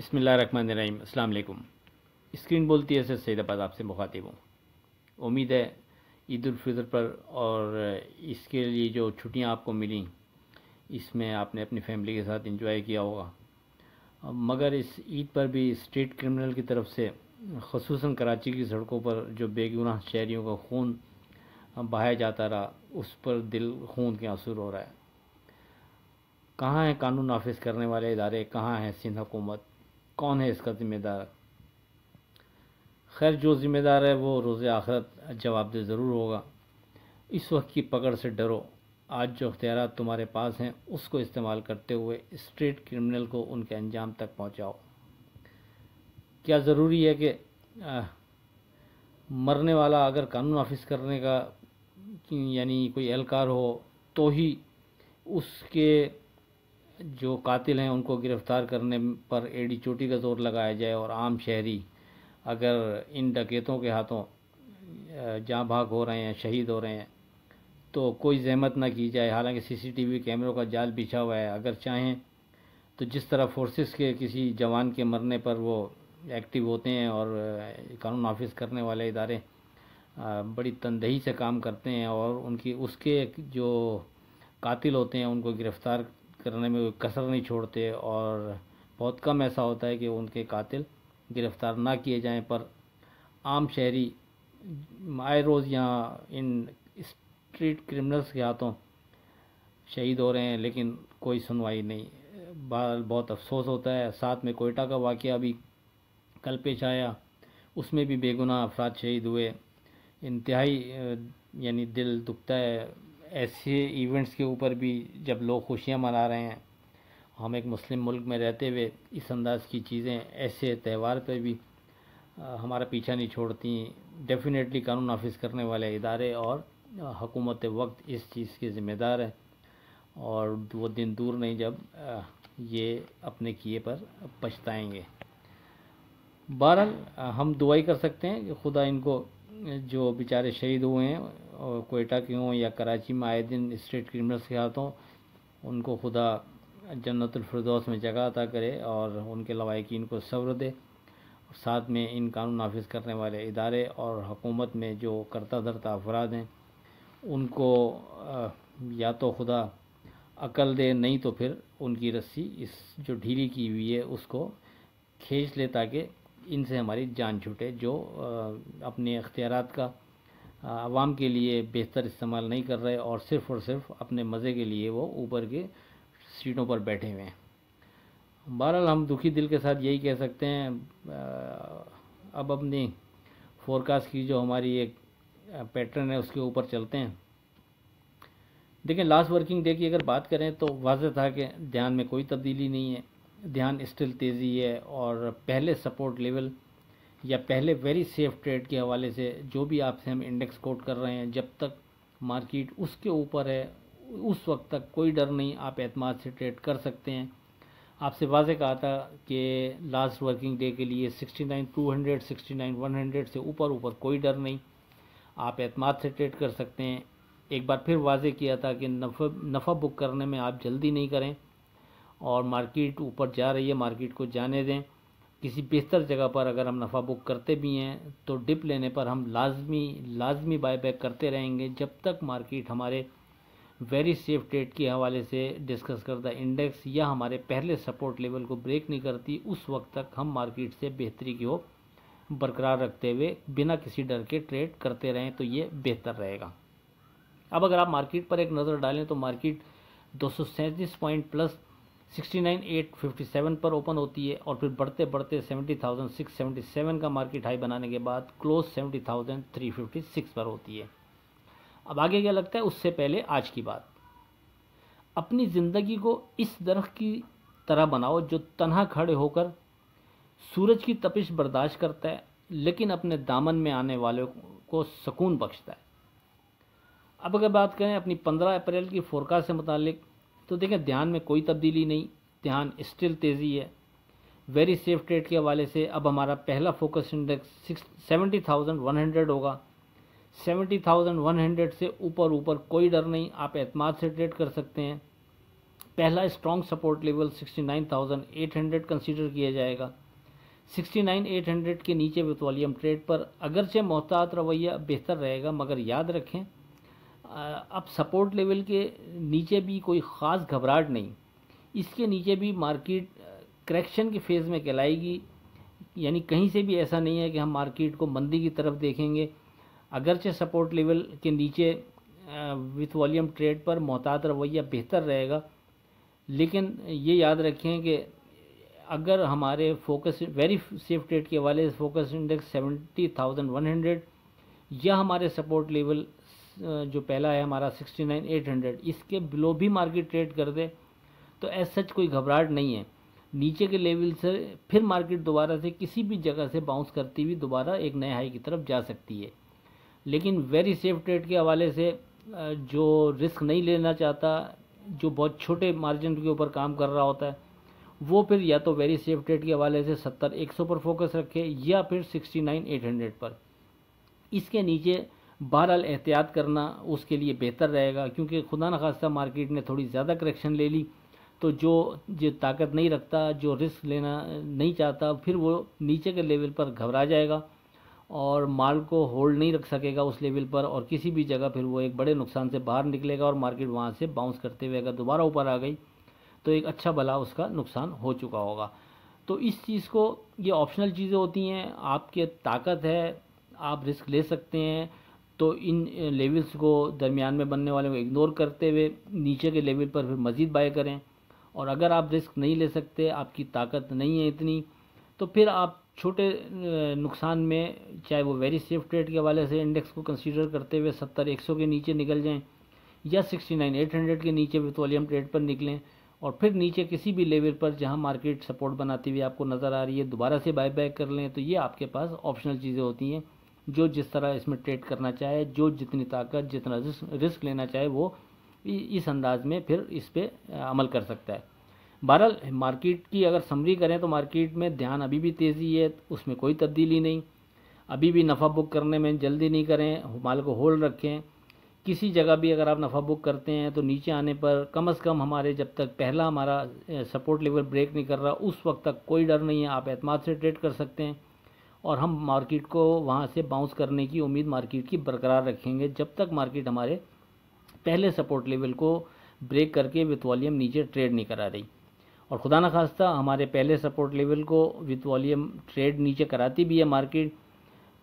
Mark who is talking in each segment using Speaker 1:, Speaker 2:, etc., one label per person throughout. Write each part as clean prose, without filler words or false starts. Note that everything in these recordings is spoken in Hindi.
Speaker 1: बिस्मिल्लाहिर्रहमानिर्रहीम। अस्सलाम वालेकुम। स्क्रीन बोलती है सर सईद अब्बास आपसे मुखातिब हूँ। उम्मीद है ईद उल फितर पर और इसके लिए जो छुट्टियाँ आपको मिली इसमें आपने अपनी फैमिली के साथ एंजॉय किया होगा। मगर इस ईद पर भी स्ट्रीट क्रिमिनल की तरफ से ख़ुसूसन कराची की सड़कों पर जो बेगुनाह शहरियों का खून बहाया जाता रहा, उस पर दिल खून के आंसू रो रहा है। कहाँ है कानून नाफिज करने वाले इदारे, कहाँ है सिंध हुकूमत, कौन है इसका ज़िम्मेदार? खैर, जो ज़िम्मेदार है वो रोज़े आखिरत जवाबदेह ज़रूर होगा। इस वक्त की पकड़ से डरो। आज जो इख्तियारात तुम्हारे पास हैं उसको इस्तेमाल करते हुए स्ट्रीट क्रिमिनल को उनके अंजाम तक पहुंचाओ। क्या ज़रूरी है कि मरने वाला अगर कानून नाफिज करने का यानी कोई एहलकार हो तो ही उसके जो कातिल हैं उनको गिरफ़्तार करने पर एड़ी चोटी का ज़ोर लगाया जाए और आम शहरी अगर इन डकैतों के हाथों जाँ भाग हो रहे हैं, शहीद हो रहे हैं, तो कोई ज़हमत ना की जाए। हालांकि सीसीटीवी कैमरों का जाल बिछा हुआ है। अगर चाहें तो जिस तरह फोर्सेस के किसी जवान के मरने पर वो एक्टिव होते हैं और कानून नाफिज करने वाले इदारे बड़ी तनदेही से काम करते हैं और उनकी उसके जो कातिल होते हैं उनको गिरफ़्तार करने में कसर नहीं छोड़ते, और बहुत कम ऐसा होता है कि उनके कातिल गिरफ़्तार ना किए जाएं, पर आम शहरी आए रोज़ यहाँ इन स्ट्रीट क्रिमिनल्स के हाथों शहीद हो रहे हैं, लेकिन कोई सुनवाई नहीं। बहुत अफसोस होता है। साथ में कोयटा का वाक़या भी कल पेश आया, उसमें भी बेगुनाह अफराद शहीद हुए। इंतहाई यानी दिल दुखता है ऐसे इवेंट्स के ऊपर भी जब लोग खुशियाँ मना रहे हैं। हम एक मुस्लिम मुल्क में रहते हुए इस अंदाज़ की चीज़ें ऐसे त्यौहार पर भी हमारा पीछा नहीं छोड़ती। डेफिनेटली कानून नाफिज करने वाले इदारे और हुकूमत वक्त इस चीज़ के ज़िम्मेदार है, और वो दिन दूर नहीं जब ये अपने किए पर पछताएंगे। बहरहाल हम दुआई कर सकते हैं कि खुदा इनको जो बेचारे शहीद हुए हैं और कोयटा के हों या कराची में आए दिन स्ट्रीट क्रिमिनल्स के हाथों, उनको खुदा जन्नतुल फिरदौस में जगह अता करे और उनके लवाहिकीन को सब्र दे। साथ में इन कानून नाफिज करने वाले इदारे और हुकूमत में जो करता धरता अफराद हैं उनको या तो खुदा अकल दे, नहीं तो फिर उनकी रस्सी इस जो ढीली की हुई है उसको खींच ले ताकि इनसे हमारी जान छूटे, जो अपने इख्तियारात का आवाम के लिए बेहतर इस्तेमाल नहीं कर रहे और सिर्फ़ अपने मज़े के लिए वो ऊपर के सीटों पर बैठे हुए हैं। बहरहाल हम दुखी दिल के साथ यही कह सकते हैं। अब अपनी फोरकास्ट की जो हमारी एक पैटर्न है उसके ऊपर चलते हैं। देखिए, लास्ट वर्किंग डे की अगर बात करें तो वाज़ेह था कि ध्यान में कोई तब्दीली नहीं है। ध्यान स्टिल तेज़ी है और पहले सपोर्ट लेवल या पहले वेरी सेफ ट्रेड के हवाले से जो भी आपसे हम इंडेक्स कोट कर रहे हैं, जब तक मार्केट उसके ऊपर है उस वक्त तक कोई डर नहीं, आप एतमाद से ट्रेड कर सकते हैं। आपसे वाज़ेह कहा था कि लास्ट वर्किंग डे के लिए 69,200 69,100 से ऊपर कोई डर नहीं, आप एतमाद से ट्रेड कर सकते हैं। एक बार फिर वाज़ेह किया था कि नफ़ा बुक करने में आप जल्दी नहीं करें और मार्केट ऊपर जा रही है, मार्केट को जाने दें। किसी बेहतर जगह पर अगर हम नफ़ा बुक करते भी हैं तो डिप लेने पर हम लाजमी बाय बैक करते रहेंगे जब तक मार्केट हमारे वेरी सेफ ट्रेड के हवाले से डिस्कस करता इंडेक्स या हमारे पहले सपोर्ट लेवल को ब्रेक नहीं करती। उस वक्त तक हम मार्केट से बेहतरी की ओर बरकरार रखते हुए बिना किसी डर के ट्रेड करते रहें तो ये बेहतर रहेगा। अब अगर आप मार्केट पर एक नज़र डालें तो मार्केट 237 पॉइंट प्लस 69,857 पर ओपन होती है और फिर बढ़ते बढ़ते 70,677 का मार्केट हाई बनाने के बाद क्लोज 70,356 पर होती है। अब आगे क्या लगता है, उससे पहले आज की बात। अपनी ज़िंदगी को इस दरख्त की तरह बनाओ जो तन्हा खड़े होकर सूरज की तपिश बर्दाश्त करता है लेकिन अपने दामन में आने वालों को सुकून बख्शता है। अब अगर बात करें अपनी 15 अप्रैल की फोरकास्ट से मुतालिक, तो देखें ध्यान में कोई तब्दीली नहीं, ध्यान स्टिल तेज़ी है। वेरी सेफ ट्रेड के हवाले से अब हमारा पहला फोकस इंडेक्स 70,100 होगा। 70,100 से ऊपर कोई डर नहीं, आप एतमाद से ट्रेड कर सकते हैं। पहला स्ट्रॉन्ग सपोर्ट लेवल 69,800 कंसीडर किया जाएगा। 69,800 के नीचे विथ वॉल्यूम ट्रेड पर अगरचे मोहतात रवैया बेहतर रहेगा, मगर याद रखें अब सपोर्ट लेवल के नीचे भी कोई ख़ास घबराहट नहीं, इसके नीचे भी मार्केट करेक्शन के फेज़ में कहलाएगी। यानी कहीं से भी ऐसा नहीं है कि हम मार्केट को मंदी की तरफ देखेंगे। अगरचे सपोर्ट लेवल के नीचे विथ वॉल्यूम ट्रेड पर मोहतात रवैया बेहतर रहेगा, लेकिन ये याद रखें कि अगर हमारे फोकस वेरी सेफ ट्रेड के हवाले से फोकस इंडेक्स 70,100 या हमारे सपोर्ट लेवल जो पहला है हमारा 69,800 इसके बिलो भी मार्केट ट्रेड कर दे तो एज सच कोई घबराहट नहीं है। नीचे के लेवल से फिर मार्केट दोबारा से किसी भी जगह से बाउंस करती हुई दोबारा एक नए हाई की तरफ जा सकती है। लेकिन वेरी सेफ ट्रेड के हवाले से जो रिस्क नहीं लेना चाहता, जो बहुत छोटे मार्जिन के ऊपर काम कर रहा होता है, वो फिर या तो वेरी सेफ ट्रेड के हवाले से 70,100 पर फोकस रखे या फिर 69,800 पर। इसके नीचे बहरहाल एहतियात करना उसके लिए बेहतर रहेगा, क्योंकि खुदा न खास्ता मार्केट ने थोड़ी ज़्यादा करेक्शन ले ली तो जो ताकत नहीं रखता, जो रिस्क लेना नहीं चाहता, फिर वो नीचे के लेवल पर घबरा जाएगा और माल को होल्ड नहीं रख सकेगा उस लेवल पर, और किसी भी जगह फिर वो एक बड़े नुकसान से बाहर निकलेगा और मार्केट वहाँ से बाउंस करते हुए अगर दोबारा ऊपर आ गई तो एक अच्छा भला उसका नुकसान हो चुका होगा। तो इस चीज़ को, ये ऑप्शनल चीज़ें होती हैं, आपके ताकत है, आप रिस्क ले सकते हैं, तो इन लेवल्स को दरमियान में बनने वाले को इग्नोर करते हुए नीचे के लेवल पर फिर मज़ीद बाय करें। और अगर आप रिस्क नहीं ले सकते, आपकी ताकत नहीं है इतनी, तो फिर आप छोटे नुकसान में, चाहे वो वेरी सेफ ट्रेड के हवाले से इंडेक्स को कंसीडर करते हुए 70,100 के नीचे निकल जाएं या 69,800 के नीचे विथ वॉल्यूम ट्रेड पर निकलें, और फिर नीचे किसी भी लेवल पर जहां मार्केट सपोर्ट बनाती हुई आपको नज़र आ रही है दोबारा से बाय बैक कर लें। तो ये आपके पास ऑप्शनल चीज़ें होती हैं, जो जिस तरह इसमें ट्रेड करना चाहे, जो जितनी ताकत, जितना रिस्क लेना चाहे, वो इस अंदाज में फिर इस पर अमल कर सकता है। बहरहाल मार्केट की अगर समरी करें तो मार्केट में ध्यान अभी भी तेज़ी है, उसमें कोई तब्दीली नहीं। अभी भी नफ़ा बुक करने में जल्दी नहीं करें, माल को होल्ड रखें। किसी जगह भी अगर आप नफ़ा बुक करते हैं तो नीचे आने पर कम से कम हमारे जब तक पहला हमारा सपोर्ट लेवल ब्रेक नहीं कर रहा उस वक्त तक कोई डर नहीं है, आप एतमाद से ट्रेड कर सकते हैं। और हम मार्केट को वहाँ से बाउंस करने की उम्मीद मार्केट की बरकरार रखेंगे जब तक मार्केट हमारे पहले सपोर्ट लेवल को ब्रेक करके विथ वॉल्यूम नीचे ट्रेड नहीं करा रही। और खुदा न खास्ता हमारे पहले सपोर्ट लेवल को विथ वॉल्यूम ट्रेड नीचे कराती भी है मार्केट,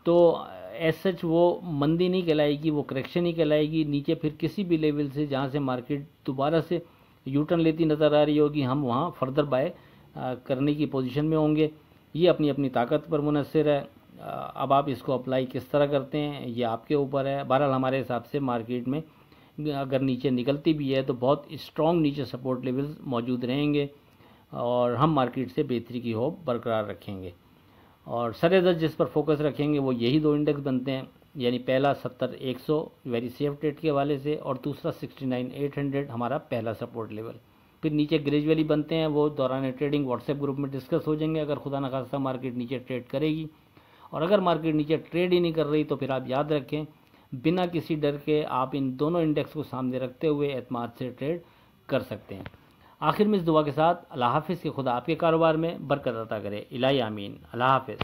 Speaker 1: तो एज सच वो मंदी नहीं कहलाएगी, वो करेक्शन ही कहलाएगी। नीचे फिर किसी भी लेवल से जहाँ से मार्केट दोबारा से यूटर्न लेती नज़र आ रही होगी, हम वहाँ फर्दर बाय करने की पोजीशन में होंगे। ये अपनी अपनी ताकत पर मुनहसर है। अब आप इसको अप्लाई किस तरह करते हैं ये आपके ऊपर है। बहरहाल हमारे हिसाब से मार्केट में अगर नीचे निकलती भी है तो बहुत स्ट्रॉन्ग नीचे सपोर्ट लेवल्स मौजूद रहेंगे और हम मार्केट से बेहतरी की होप बरकरार रखेंगे। और सरेदर जिस पर फोकस रखेंगे वो यही दो इंडेक्स बनते हैं, यानी पहला 70,100 वेरी सेफ ट्रेड के हवाले से और दूसरा 69,800 हमारा पहला सपोर्ट लेवल। फिर नीचे ग्रेजुअली बनते हैं, वो दौरान ट्रेडिंग व्हाट्सएप ग्रुप में डिस्कस हो जाएंगे अगर खुदा न खास्ता मार्केट नीचे ट्रेड करेगी। और अगर मार्केट नीचे ट्रेड ही नहीं कर रही तो फिर आप याद रखें बिना किसी डर के आप इन दोनों इंडेक्स को सामने रखते हुए एतमाद से ट्रेड कर सकते हैं। आखिर में इस दुआ के साथ अल्लाह हाफिज़ के खुदा आपके कारोबार में बरकत अता करे। इलाही आमीन। अल्लाह हाफिज़।